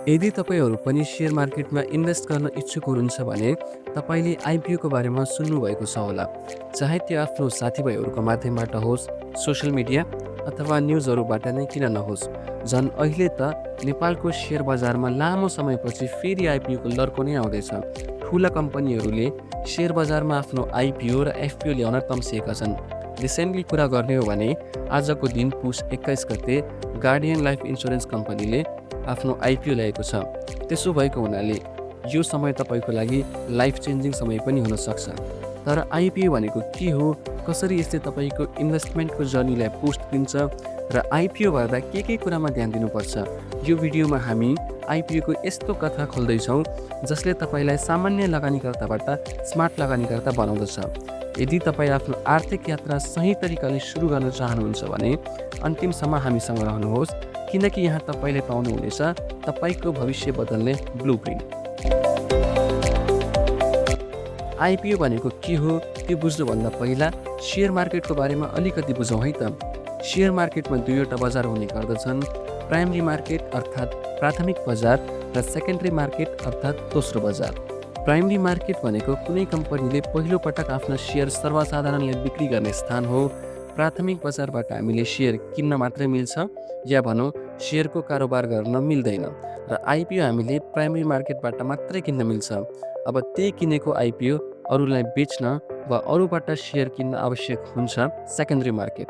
यदि तपाईँहरू पनि सेयर मार्केटमा इन्भेस्ट गर्न इच्छुक हुनुहुन्छ भने तपाईँले आइपिओको बारेमा सुन्नुभएको छ होला। चाहे त्यो आफ्नो साथीभाइहरूको माध्यमबाट होस्, सोसियल मिडिया अथवा न्युजहरूबाट नै किन नहोस्। झन् अहिले त नेपालको सेयर बजारमा लामो समयपछि फेरि आइपिओको लर्को नै आउँदैछ। ठुला कम्पनीहरूले सेयर बजारमा आफ्नो आइपिओ र एफपिओ ल्याउन तम्सिएका छन्। रिसेन्टली कुरा गर्ने हो भने आजको दिन पुस 21 गते गार्डियन लाइफ इन्सुरेन्स कम्पनीले आफ्नो आइपिओ ल्याएको छ। त्यसो भएको हुनाले यो समय तपाईँको लागि लाइफ चेन्जिङ समय पनि हुन सक्छ। तर आइपिओ भनेको के हो, कसरी यसले तपाईँको इन्भेस्टमेन्टको जर्नीलाई पुस्ट दिन्छ र आइपिओ भर्दा के कुरामा ध्यान दिनुपर्छ, यो भिडियोमा हामी आइपिओको यस्तो कथा खोल्दैछौँ जसले तपाईँलाई सामान्य लगानीकर्ताबाट स्मार्ट लगानीकर्ता बनाउँदछ। यदि तपाईँ आफ्नो आर्थिक यात्रा सही तरिकाले सुरु गर्न चाहनुहुन्छ भने अन्तिमसम्म हामीसँग रहनुहोस्, किनकि यहाँ तपाईँले पाउनुहुनेछ तपाईँको भविष्य बदल्ने ब्लुप्रिन्ट। आइपिओ भनेको के हो त्यो बुझ्नुभन्दा पहिला सेयर मार्केटको बारेमा अलिकति बुझौँ है त। सेयर मार्केटमा दुईवटा बजार हुने गर्दछन्, प्राइमरी मार्केट अर्थात् प्राथमिक बजार र सेकेन्डरी मार्केट अर्थात् दोस्रो बजार। प्राइमरी मार्केट भनेको कुनै कम्पनीले पहिलो पटक आफ्ना सेयर सर्वसाधारणलाई बिक्री गर्ने स्थान हो। प्राथमिक बजारबाट हामीले सेयर किन्न मात्रै मिल्छ या भनौँ सेयरको कारोबार गर्न मिल्दैन, र आइपिओ हामीले प्राइमरी मार्केटबाट मात्रै किन्न मिल्छ। अब त्यही किनेको आइपिओ अरूलाई बेच्न वा अरूबाट सेयर किन्न आवश्यक हुन्छ सेकेन्डरी मार्केट।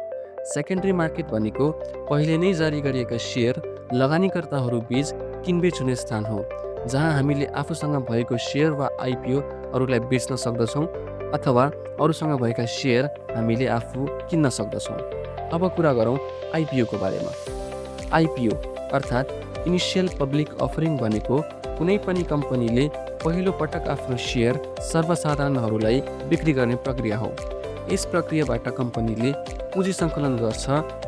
सेकेन्डरी मार्केट भनेको पहिले नै जारी गरिएका सेयर लगानीकर्ताहरू बीच किनबेच हुने स्थान हो, जहाँ हामीले आफूसँग भएको सेयर वा आइपिओ अरूलाई बेच्न सक्दछौँ अथवा अरूसँग भएका सेयर हामीले आफू किन्न सक्दछौँ। अब कुरा गरौँ आइपिओको बारेमा। आइपिओ अर्थात् इनिसियल पब्लिक अफरिङ भनेको कुनै पनि कम्पनीले पहिलो पटक आफ्नो सेयर सर्वसाधारणहरूलाई बिक्री गर्ने प्रक्रिया हो। यस प्रक्रियाबाट कम्पनीले पुँजी सङ्कलन गर्छ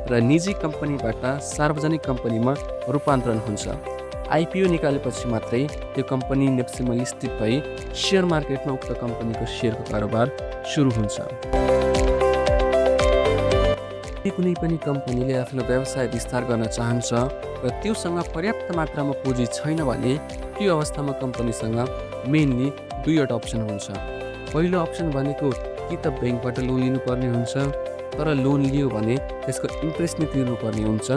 र निजी कम्पनीबाट सार्वजनिक कम्पनीमा रूपान्तरण हुन्छ। आइपिओ निकालेपछि मात्रै त्यो कम्पनी नेप्सीमा लिस्टेड भई सेयर मार्केटमा उक्त कम्पनीको सेयरको कारोबार सुरु हुन्छ। कुनै पनि कम्पनीले आफ्नो व्यवसाय विस्तार गर्न चाहन्छ र त्योसँग पर्याप्त मात्रामा पुँजी छैन भने त्यो अवस्थामा कम्पनीसँग मेनली दुईवटा अप्सन हुन्छ। पहिलो अप्सन भनेको कि त ब्याङ्कबाट लोन लिनुपर्ने हुन्छ, तर लोन लियो भने त्यसको इन्ट्रेस्ट नै तिर्नुपर्ने हुन्छ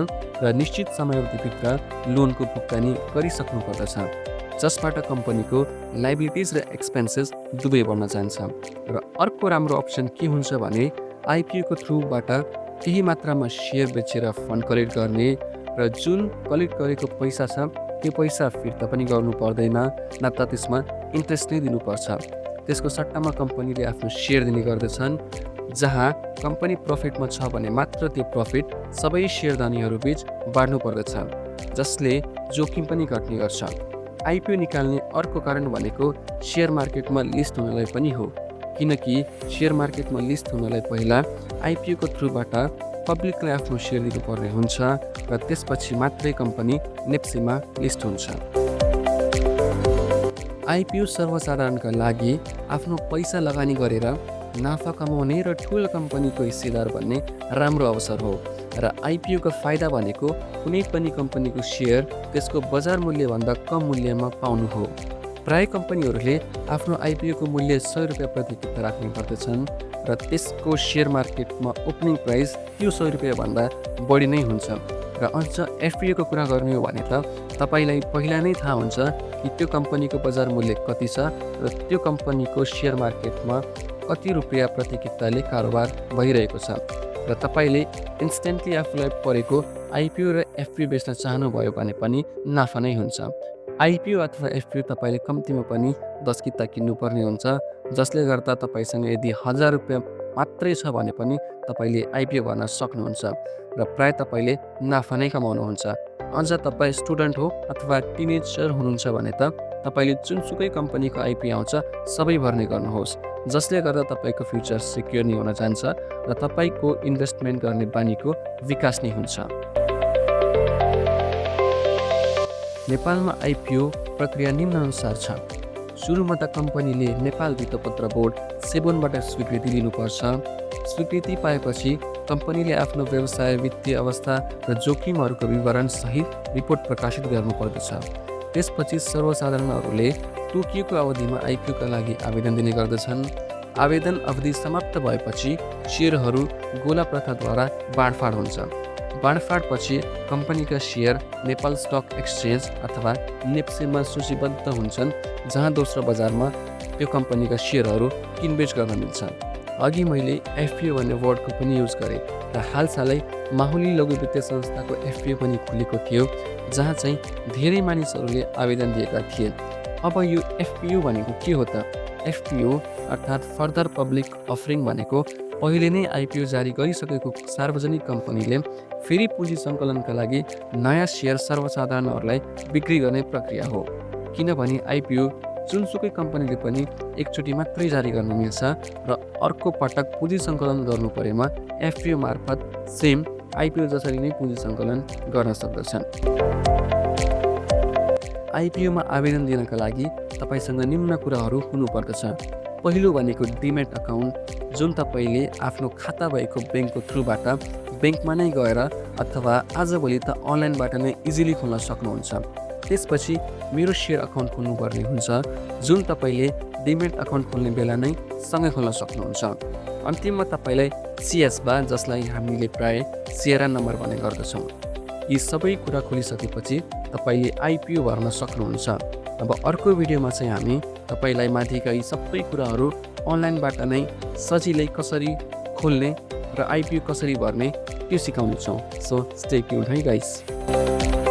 र निश्चित समयावधिभित्र लोनको भुक्तानी गरिसक्नु पर्दछ, जसबाट कम्पनीको लाइबिलिटिज र एक्सपेन्सेस दुवै बढ्न जान्छ। र अर्को राम्रो अप्सन के हुन्छ भने आइपिओको थ्रुबाट केही मात्रामा सेयर बेचेर फन्ड कलेक्ट गर्ने र जुन कलेक्ट गरेको पैसा छ त्यो पैसा फिर्ता पनि गर्नु पर्दैन, न त त्यसमा इन्ट्रेस्ट नै दिनुपर्छ। त्यसको सट्टामा कम्पनीले आफ्नो सेयर दिने गर्दछन्, जहाँ कम्पनी प्रफिटमा छ भने मात्र त्यो प्रफिट सबै सेयरधानीहरू बीच बाँड्नु पर्दछ, जसले जोखिम पनि घट्ने गर्छ। आइपिओ निकाल्ने अर्को कारण भनेको सेयर मार्केटमा लिस्ट हुनलाई पनि हो, किनकि सेयर मार्केटमा लिस्ट हुनलाई पहिला आइपिओको थ्रुबाट पब्लिकलाई आफ्नो सेयर दिनुपर्ने हुन्छ र त्यसपछि मात्रै कम्पनी नेप्सीमा लिस्ट हुन्छ। आइपिओ सर्वसाधारणका लागि आफ्नो पैसा लगानी गरेर नाफा कमाउने र ठुलो कम्पनीको हिस्सेदार बन्ने राम्रो अवसर हो। र आइपिओको फाइदा भनेको कुनै पनि कम्पनीको सेयर त्यसको बजार मूल्यभन्दा कम मूल्यमा पाउनु हो। प्राय कम्पनीहरूले आफ्नो आइपिओको मूल्य 100 रुपियाँ प्रति किता राख्ने गर्दछन् र त्यसको सेयर मार्केटमा ओपनिङ प्राइस त्यो 100 रुपियाँभन्दा बढी नै हुन्छ। र अझ एफपिओको कुरा गर्ने हो भने त तपाईँलाई पहिला नै थाहा हुन्छ कि त्यो कम्पनीको बजार मूल्य कति छ र त्यो कम्पनीको सेयर मार्केटमा कति रुपियाँ प्रति किताले कारोबार भइरहेको छ, र तपाईँले इन्स्टेन्टली आफूलाई परेको आइपिओ र एफपिओ बेच्न चाहनुभयो भने पनि नाफा नै हुन्छ। आइपिओ अथवा एफपिओ तपाईँले कम्तीमा पनि 10 किता किन्नुपर्ने हुन्छ, जसले गर्दा तपाईँसँग यदि 1000 रुपियाँ मात्रै छ भने पनि तपाईँले आइपिओ गर्न सक्नुहुन्छ र प्राय तपाईँले नाफा नै कमाउनुहुन्छ। अझ तपाईँ स्टुडेन्ट हो अथवा टिनेजर हुनुहुन्छ भने त तपाईँले जुनसुकै कम्पनीको आइपिओ आउँछ सबै भर्ने गर्नुहोस्, जसले गर्दा तपाईँको फ्युचर सिक्योर नै हुन जान्छ र तपाईँको इन्भेस्टमेन्ट गर्ने बानीको विकास नै हुन्छ। नेपालमा आइपिओ प्रक्रिया निम्नानुसार छ। सुरुमा त कम्पनीले नेपाल वित्तपत्र बोर्ड सेबोनबाट स्वीकृति लिनुपर्छ। स्वीकृति पाएपछि कम्पनीले आफ्नो व्यवसाय, वित्तीय अवस्था र जोखिमहरूको विवरण सहित रिपोर्ट प्रकाशित गर्नुपर्दछ। त्यसपछि सर्वसाधारणहरूले तोकिएको अवधिमा आइपिओका लागि आवेदन दिने गर्दछन्। आवेदन अवधि समाप्त भएपछि सेयरहरू गोला प्रथाद्वारा बाँडफाँड हुन्छ। बाँडफाँडपछि कम्पनीका सेयर नेपाल स्टक एक्सचेन्ज अथवा नेप्सेमा सूचीबद्ध हुन्छन्, जहाँ दोस्रो बजारमा त्यो कम्पनीका सेयरहरू किनबेच गर्न मिल्छ। अघि मैले एफपिओ भन्ने वर्डको पनि युज गरेँ र हालसालै माहुली लघु वित्तीय संस्थाको एफपिओ पनि खुलेको थियो, जहाँ चाहिँ धेरै मानिसहरूले आवेदन दिएका थिए। अब यो एफपिओ भनेको के हो त? एफपिओ अर्थात् फर्दर पब्लिक अफरिङ भनेको पहिले नै आइपिओ जारी गरिसकेको सार्वजनिक कम्पनीले फेरि पुँजी सङ्कलनका लागि नयाँ सेयर सर्वसाधारणहरूलाई बिक्री गर्ने प्रक्रिया हो। किनभने आइपिओ जुनसुकै कम्पनीले पनि एकचोटि मात्रै जारी गर्न मिल्छ र अर्को पटक पुँजी सङ्कलन गर्नु परेमा एफपिओ मार्फत सेम आइपिओ जसरी नै पुँजी सङ्कलन गर्न सक्दछन्। आइपिओमा आवेदन दिनका लागि तपाईँसँग निम्न कुराहरू हुनुपर्दछ। पहिलो भनेको डिमेट अकाउन्ट, जुन तपाईँले आफ्नो खाता भएको ब्याङ्कको थ्रुबाट ब्याङ्कमा नै गएर अथवा आजभोलि त अनलाइनबाट नै इजिली खोल्न सक्नुहुन्छ। त्यसपछि मेरो सेयर अकाउन्ट खोल्नुपर्ने हुन्छ, जुन तपाईँले डिमेट अकाउन्ट खोल्ने बेला नै सँगै खोल्न सक्नुहुन्छ। अन्तिममा तपाईँलाई सिएसबा, जसलाई हामीले प्राय सेयरन नम्बर भन्ने गर्दछौँ। यी सबै कुरा खोलिसकेपछि तपाईँले आइपिओ भर्न सक्नुहुन्छ। अब अर्को भिडियोमा चाहिँ हामी तपाईँलाई माथिका यी सबै कुराहरू अनलाइनबाट नै सजिलै कसरी खोल्ने र आइपिओ कसरी भर्ने त्यो सिकाउनेछौँ। सो स्टे ट्युन्ड है गाइस।